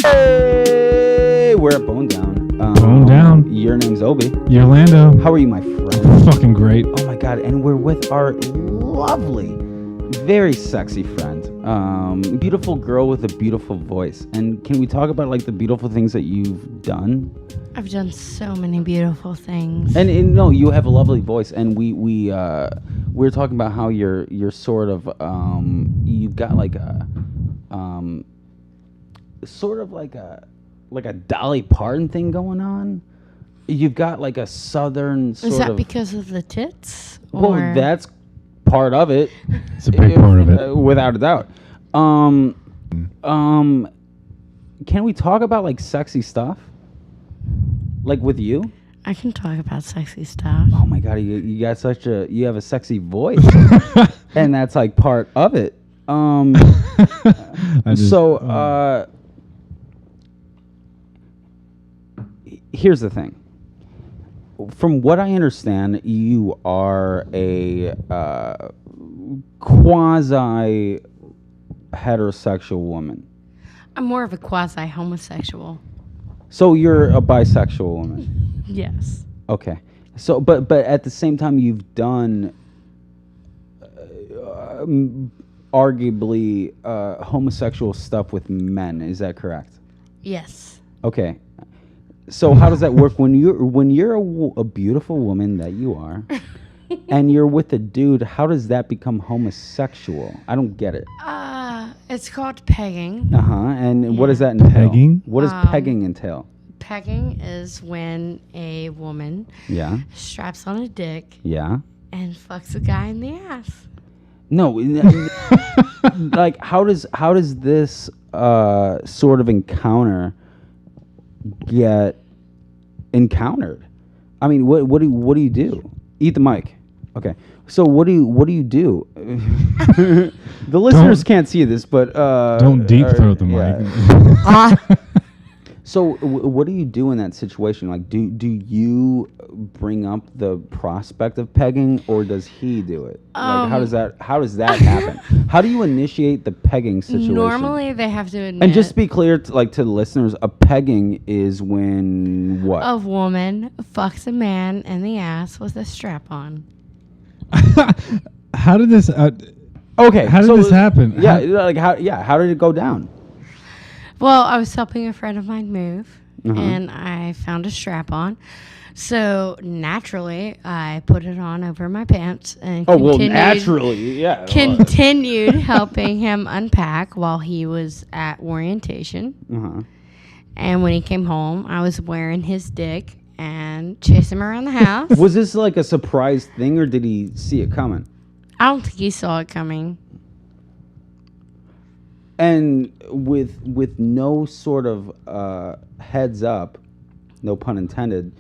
Hey, we're at Bone Down. Bone Down. Your name's Obi. You're Lando. How are you, my friend? Fucking great. Oh my god, and we're with our lovely, very sexy friend. Beautiful girl with a beautiful voice. And can we talk about like the beautiful things that you've done? I've done so many beautiful things. And no, you have a lovely voice, and we're talking about how you're sort of you've got like a sort of like a Dolly Parton thing going on. You've got like a southern sort of. Is that because of the tits? Well, that's part of it. It's a big part of it, without a doubt. Can we talk about like sexy stuff? Like with you? I can talk about sexy stuff. Oh my god, you got you have a sexy voice, and that's like part of it. Here's the thing. From what I understand, you are a quasi heterosexual woman. I'm more of a quasi-homosexual. So you're a bisexual woman. Yes. Okay. So, but at the same time, you've done arguably homosexual stuff with men. Is that correct? Yes. Okay. So how does that work when you're a beautiful woman that you are, and you're with a dude? How does that become homosexual? I don't get it. It's called pegging. And what does that entail? Pegging? What does pegging entail? Pegging is when a woman straps on a dick and fucks a guy in the ass. No, like how does this sort of encounter get encountered? I mean, what do you do? Eat the mic. Okay. So what do you do? The listeners can't see this, but don't deep throat the mic. So what do you do in that situation? Like, do you bring up the prospect of pegging, or does he do it? Like, how does that happen? How do you initiate the pegging situation? Normally, they have to admit. And just to be clear, to the listeners, a pegging is when what? A woman fucks a man in the ass with a strap on. How did this? Okay. How did this happen? Yeah. How did it go down? Well, I was helping a friend of mine move, and I found a strap on. So naturally, I put it on over my pants and continued helping him unpack while he was at orientation. And when he came home, I was wearing his dick and chasing him around the house. Was this like a surprise thing, or did he see it coming? I don't think he saw it coming. And with no sort of heads up, no pun intended,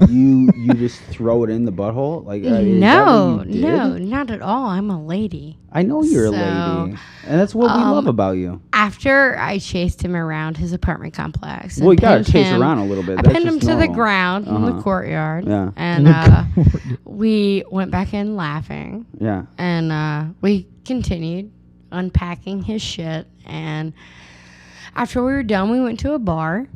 you just throw it in the butthole? Like no, not at all. I'm a lady. I know you're a lady, and that's what we love about you. After I chased him around his apartment complex, well, you gotta chase around a little bit. I pinned him to the ground in the courtyard, and we went back in laughing. Yeah, and we continued unpacking his shit, and after we were done, we went to a bar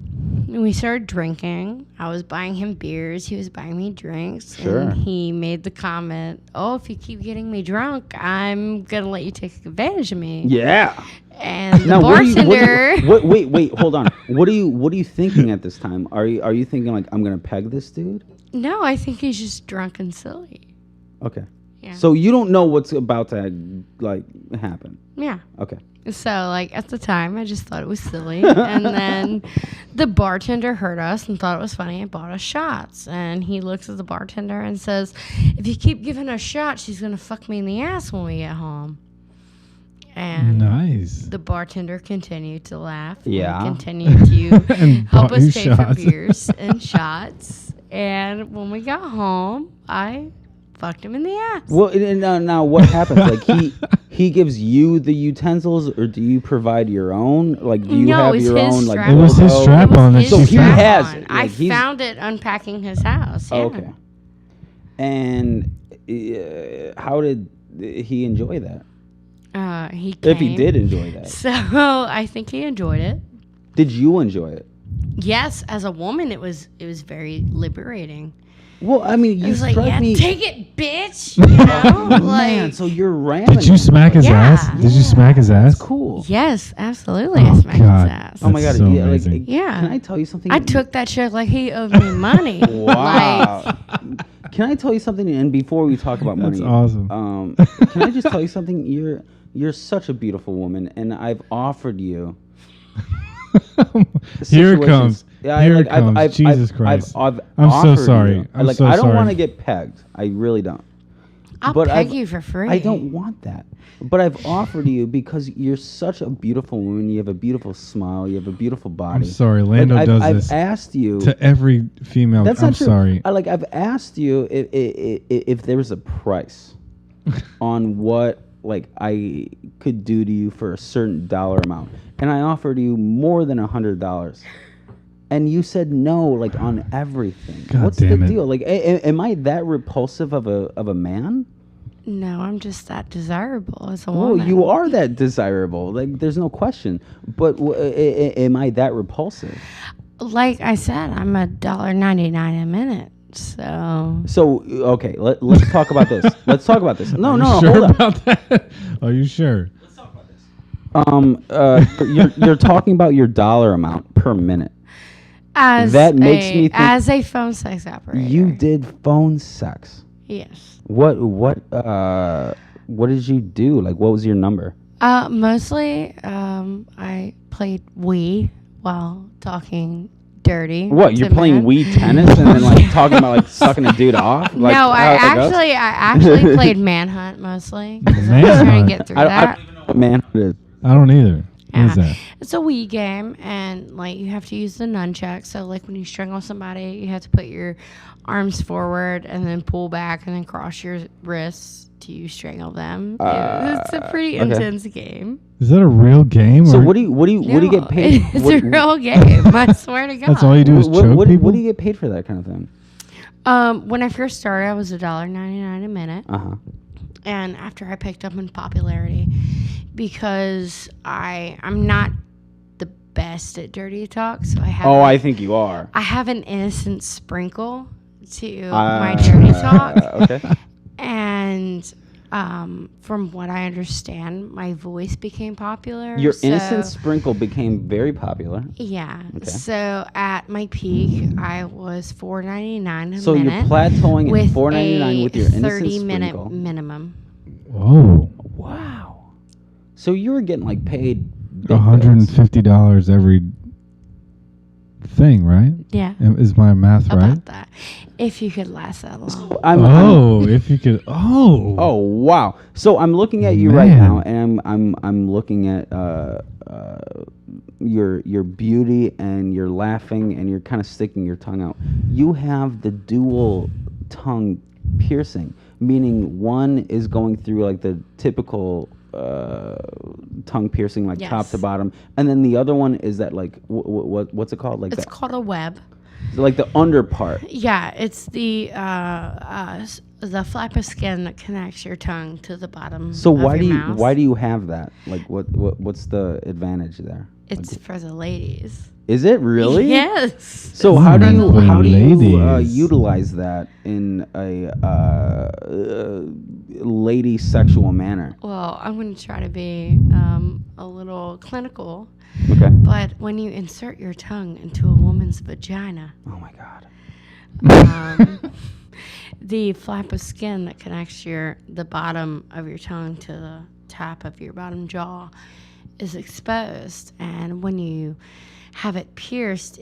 and we started drinking. I was buying him beers, he was buying me drinks. Sure. And he made the comment, "Oh, if you keep getting me drunk, I'm gonna let you take advantage of me." Yeah. And the bartender. Wait, hold on. What are you thinking at this time? Are you thinking like, I'm gonna peg this dude? No, I think he's just drunk and silly. Okay. Yeah. So you don't know what's about to like happen. Yeah. Okay. So like at the time, I just thought it was silly, and then the bartender heard us and thought it was funny and bought us shots. And he looks at the bartender and says, "If you keep giving us shots, she's gonna fuck me in the ass when we get home." And nice. The bartender continued to laugh. Yeah. And continued to and help us pay shots. for beers and shots. And when we got home, I fucked him in the ass. Well, now what happens? Like he gives you the utensils, or do you provide your own? Like, do you have your own? Like, it was his strap on. So he has it. I found it unpacking his house. Yeah. Okay. And how did he enjoy that? He came. If he did enjoy that. So I think he enjoyed it. Did you enjoy it? Yes, as a woman, it was very liberating. Well, I mean, you like, strike me. Take it, bitch. You know, Man, so you're ramming. Did you smack his ass? Did you smack his ass? That's cool. Yes, absolutely. I smacked his ass. Oh my god! So yeah, amazing. Can I tell you something? I took that shit like he owed me money. Wow. Can I tell you something? And before we talk about money, that's awesome. Can I just tell you something? You're such a beautiful woman, and I've offered you. Here it comes. Yeah, Here it comes. Jesus Christ. I'm so sorry. I don't want to get pegged. I really don't. I'll peg you for free. I don't want that. But I've offered you because you're such a beautiful woman. You have a beautiful smile. You have a beautiful body. I'm sorry. Lando does this. I've asked you to every female. That's I'm not true. Sorry. I've asked you if there was a price on what I could do to you for a certain dollar amount, and I offered you more than $100. And you said no, on everything. God What's damn the it. deal? Am I that repulsive of a man? No, I'm just that desirable as a Well, woman. you are that desirable. There's no question. But am I that repulsive? Like I said, I'm $1.99 a minute. So okay, let's talk about this. Let's talk about this. No, sure hold on. about that? Are you sure? Let's talk about this. You're talking about your dollar amount per minute. That makes me think as a phone sex operator. You did phone sex. Yes. What did you do? What was your number? Mostly, I played Wii while talking dirty. What, you're playing Wii tennis and then talking about sucking a dude off? No, I actually played Manhunt mostly. I was trying to get through that. I don't even know what Manhunt is. I don't either. What is that? It's a Wii game, and you have to use the nunchuck. So when you strangle somebody, you have to put your arms forward and then pull back and then cross your wrists to strangle them. It's a pretty intense game. Is that a real game? So what do you get paid? It's a real game. I swear to God. That's all you do is choke people? What do you get paid for that kind of thing? When I first started, I was $1.99 a minute. And after I picked up in popularity, because I'm not the best at dirty talk, so I have. Oh, I think you are. I have an innocent sprinkle to my dirty talk. Okay. And from what I understand, my voice became popular. Your innocent sprinkle became very popular. Yeah. Okay. So at my peak, I was $4.99 a minute. So you're plateauing at $4.99 with your innocent 30-minute sprinkle. minimum. Whoa. Wow. So you were getting paid $150 every thing, right? Yeah. Is my math right? About that. If you could last that long. If you could. Oh. Oh, wow. So I'm looking at you right now, and I'm looking at your beauty, and you're laughing, and you're kind of sticking your tongue out. You have the dual tongue piercing, meaning one is going through the typical tongue piercing, yes. top to bottom, and then the other one is that what's it called? It's called a web. The under part. Yeah, it's the flap of skin that connects your tongue to the bottom. So of your mouth. why do you have that? What's the advantage there? It's for the ladies. Is it really? Yes. So how do you utilize that in a lady sexual manner? Well, I'm going to try to be a little clinical. Okay. But when you insert your tongue into a woman's vagina, oh my God, the flap of skin that connects the bottom of your tongue to the top of your bottom jaw is exposed, and when you have it pierced,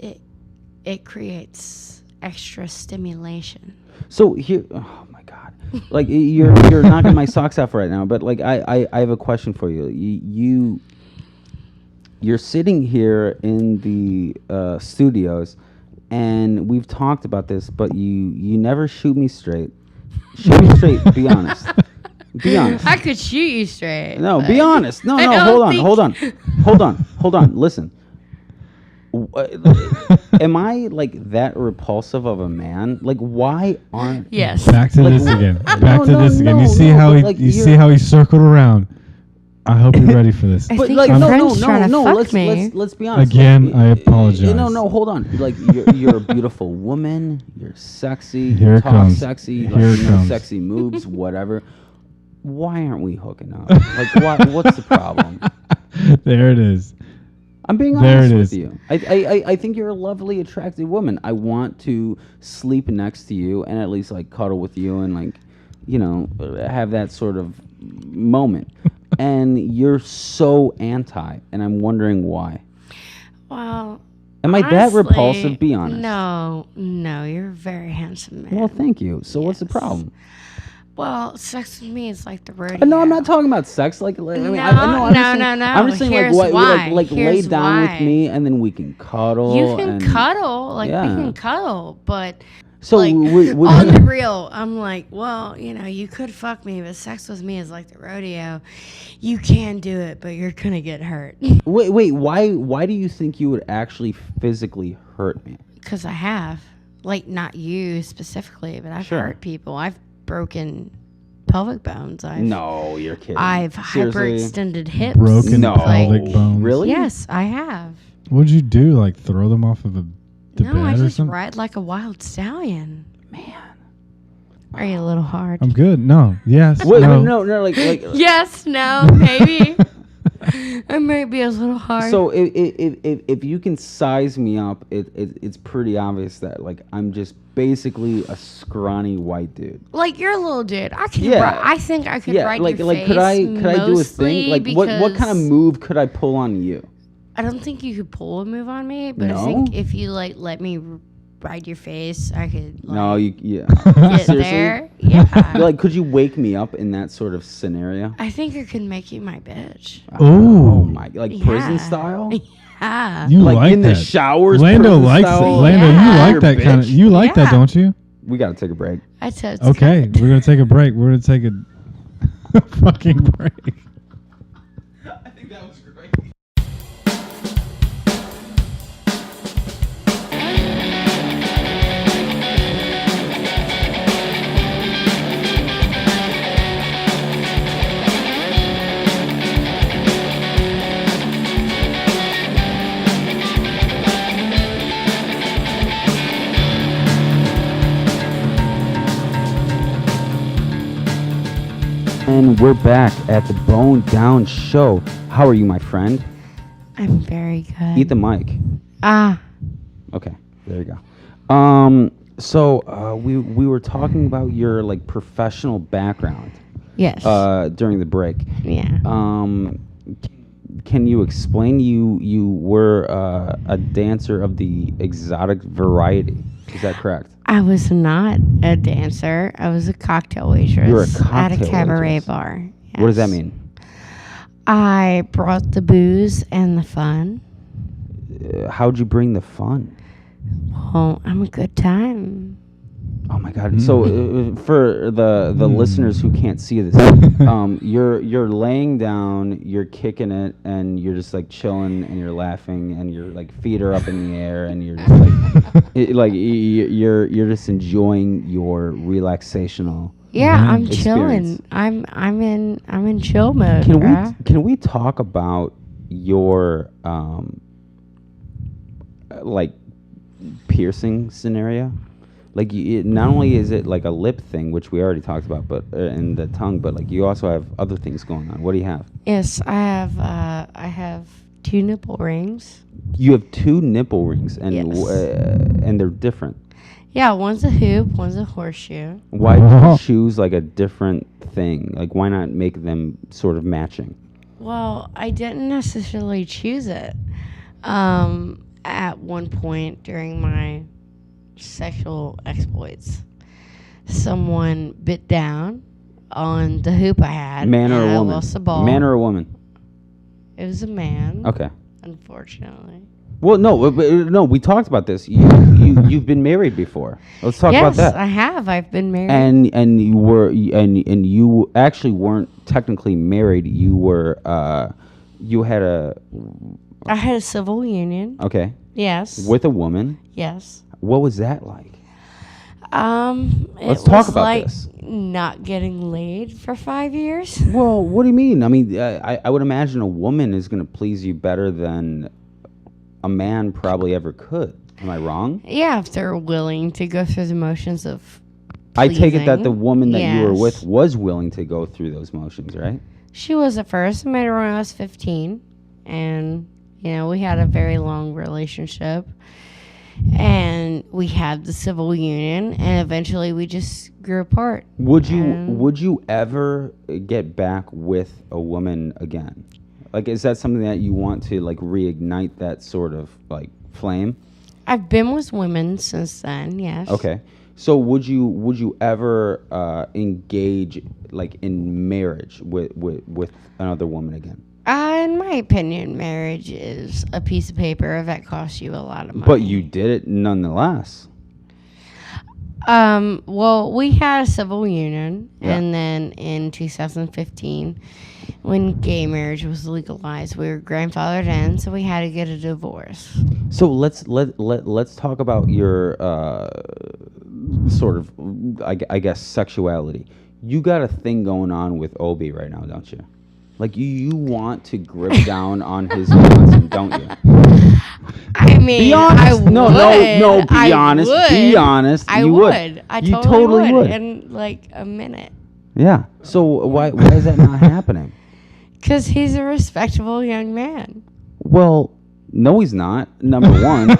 it creates extra stimulation. So here, oh my God, you're knocking my socks off right now. But I have a question for you. You're sitting here in the studios, and we've talked about this, but you never shoot me straight. Shoot me straight. Be honest. Be honest. I could shoot you straight. No, be honest. No, hold on. Listen. Am I that repulsive of a man? Why aren't? Yes. Back to this again. Back to this again. You see how he circled around. I hope you're ready for this. I But think like your no, friend's no, trying no, to no. fuck me. Let's be honest. Again, Like, I apologize. No, hold on. Like you're a beautiful woman. You're sexy. Here You it talk comes. sexy. Here Like it you know, comes. sexy moves, whatever. Why aren't we hooking up? Like what's the problem? There it is. I'm being There honest it with is. you. I think you're a lovely, attractive woman. I want to sleep next to you and at least like cuddle with you and like, you know, have that sort of moment. And you're so anti, and I'm wondering why. Well, Am I that honestly, repulsive? Be honest. No, you're a very handsome man. Well, thank you. So what's the Yes. problem? Well, sex with me is like the rodeo. No, I'm not talking about sex. Like, I mean, No, I'm just saying, no. I'm just saying, Here's like, why. like lay Here's down why. with me, and then we can cuddle. You can and cuddle, like yeah. we can cuddle, but So like would on the real, I'm like, well, you know, you could fuck me, but sex with me is like the rodeo. You can do it, but you're gonna get hurt. wait. Why do you think you would actually physically hurt me? Because I have, like, not you specifically, but I've Sure. hurt people. I've broken pelvic bones. No, you're kidding. I've Seriously? hyperextended hips. Broken No. pelvic bones. Really? Yes, I have. What'd you do? Like throw them off of the No, I bed or just something? ride like a wild stallion. Man. Are you a little hard? I'm good. No. Yes. Wait, no. no, like. Yes, no, maybe. I might be a little hard. So if you can size me up, it's pretty obvious that like I'm just basically a scrawny white dude. like you're a little dude. I can. Yeah. I think I could Yeah, ride like your like face. could I do a thing? Like what kind of because move could I pull on you? I don't think you could pull a move on me, but No? I think if you like let me ride your face, I could. Like, No, yeah. get Seriously? there. Yeah. Like, could you wake me up in that sort of scenario? I think I could make you my bitch. Oh my, like prison Yeah. style? Yeah. You Like, like in that. the showers. Lando prison likes it. style? Lando, Yeah. you like Your that kind of. bitch? You like that, Yeah. don't you? We gotta take a break. I said Okay, we're gonna take a break. We're gonna take a fucking break. I think that was great. And we're back at the Bone Down Show. How are you, my friend? I'm very good. Eat the mic. Ah. Okay, there you go. So we were talking about your like professional background Yes. during the break. Yeah. Can you explain? You were a dancer of the exotic variety. Is that correct? I was not a dancer. I was a cocktail waitress You were a at a cocktail cabaret waitress. bar. What does that Yes. mean? I brought the booze and the fun. How'd you bring the fun? Well, I'm a good time. Oh my God! So for the listeners who can't see this, you're laying down, you're kicking it, and you're just like chilling, and you're laughing, and your like feet are up in the air, and you're just like you're just enjoying your relaxational. Yeah, Yeah. I'm Experience. chilling. I'm in chill mode. bruh. Can we talk about your like piercing scenario? Like not only is it like a lip thing, which we already talked about, but in the tongue, but like you also have other things going on. What do you have? Yes, I have 2 nipple rings. You have 2 nipple rings, and Yes. and they're different. Yeah, one's a hoop, one's a horseshoe. Why did you choose like a different thing? Like why not make them sort of matching? Well, I didn't necessarily choose it. At one point during my sexual exploits, someone bit down on the hoop I had. Man or and a I woman? lost the ball. Man or a woman? It was a man. Okay. Unfortunately. Well, no, no. We talked about this. You've been married before. Let's talk about Yes, that. I have. I've been married. And you were and you actually weren't technically married. You were you had I had a civil union. okay Yes. with a woman. Yes. What was that like? Let's talk about like this. Not getting laid for 5 years. Well, what do you mean? I mean, I would imagine a woman is going to please you better than a man probably ever could. Am I wrong? Yeah, if they're willing to go through the motions of I take it that the pleasing. woman that you were Yes. with was willing to go through those motions, right? She was at first. I met her when I was 15. And, we had a very long relationship. And we had the civil union. And eventually we just grew apart. Would you ever get back with a woman again? Like, is that something that you want to, like, reignite that sort of, like, flame? I've been with women since then, yes. Okay. So would you ever engage, like, in marriage with another woman again? In my opinion, marriage is a piece of paper that costs you a lot of money. But you did it nonetheless. Well, we had a civil union, Yeah. and then in 2015, when gay marriage was legalized, we were grandfathered in, so we had to get a divorce. So let's talk about your sort of, I guess, sexuality. You got a thing going on with Obi right now, don't you? Like, you want to grip down on his Johnson, don't you? I mean, Be honest. I would. No, be I honest. would. Be honest. I You would. I You totally would. In like a minute. Yeah. So why is that not happening? Because he's a respectable young man. Well, no, he's not. Number one,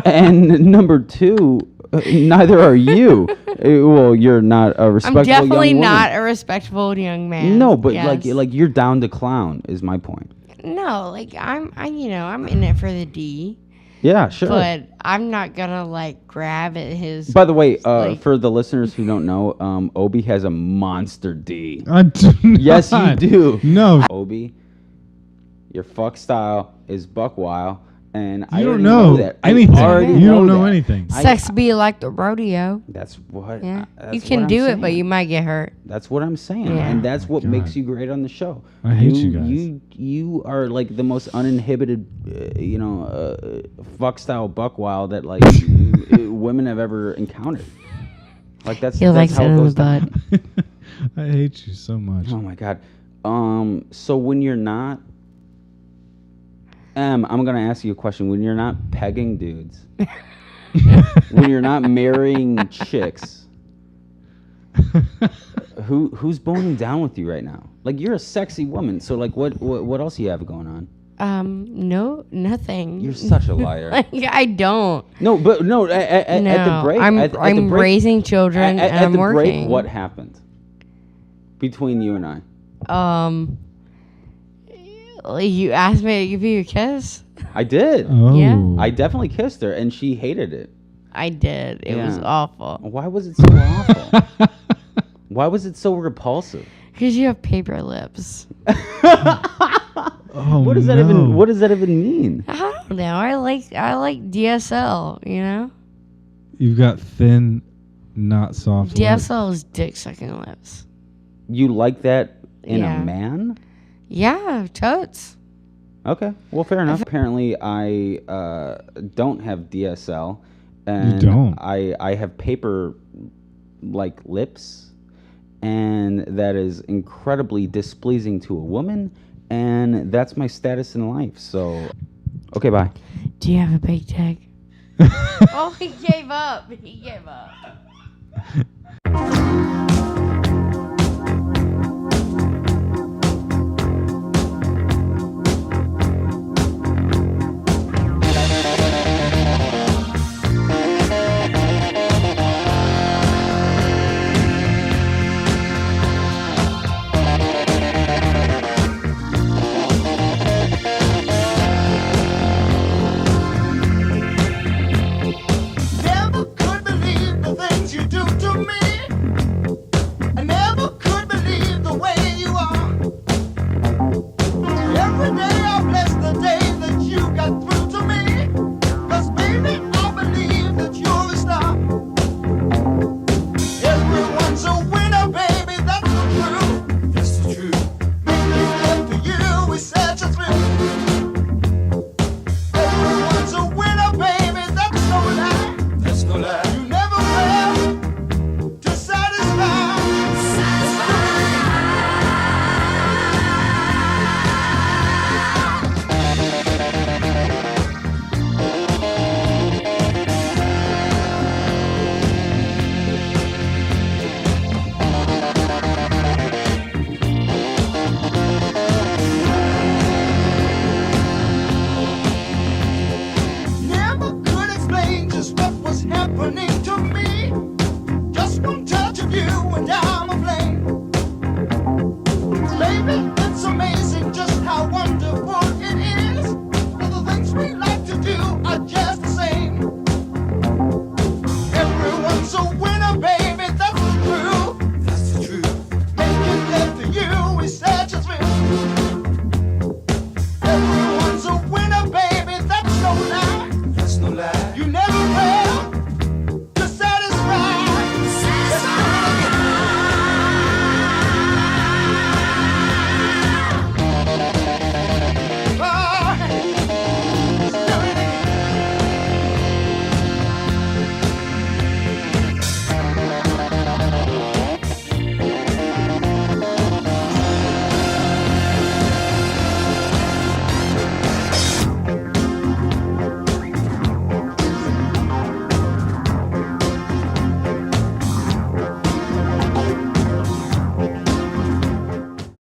and number two, neither are you. Well, you're not a respectable I'm definitely young woman. not a respectable young man. No, but Yes. like you're down to clown is my point. No, like I'm in it for the D. Yeah, sure. But I'm not gonna like grab at his. By the way, like- for the listeners who don't know, Obi has a monster D. I do Yes, you not. do. No, Obi, your fuck style is buck wild, and I you already don't know that. anything. I already You don't know that. anything. Sex be like the rodeo. That's what. Yeah, that's you can what I'm do it, saying. but you might get hurt. That's what I'm saying, Yeah. and that's what God. makes you great on the show. I hate you guys. You are like the most uninhibited, fuck style buck wild that like women have ever encountered. Like that's He that's likes how it it in the goes down. butt. I hate you so much. Oh my god. So when you're not, I'm gonna ask you a question. When you're not pegging dudes, when you're not marrying chicks, who's boning down with you right now? Like you're a sexy woman, so like what else do you have going on? No, nothing. You're such a liar. Like, I don't. No, but no. At the break, I'm at the I'm break, raising children at and I'm the working. break, what happened between you and I? You asked me to give you a kiss. I did. Oh. Yeah. I definitely kissed her, and she hated it. I did. It was Yeah. awful. Why was it so awful? Why was it so repulsive? Because you have paper lips. Oh, What does that even mean? I don't know. I like DSL. You know, You've got thin, not soft lips. DSL is dick sucking lips. You like that in Yeah. a man? Yeah, totes. Okay, well, fair enough. Apparently, I don't have DSL, and don't? I have paper like lips, and that is incredibly displeasing to a woman, and that's my status in life. So, okay, bye. Do you have a big dick? Oh, he gave up. He gave up. Never could believe the things you do to me. I never could believe the way you are. Every day I bless the day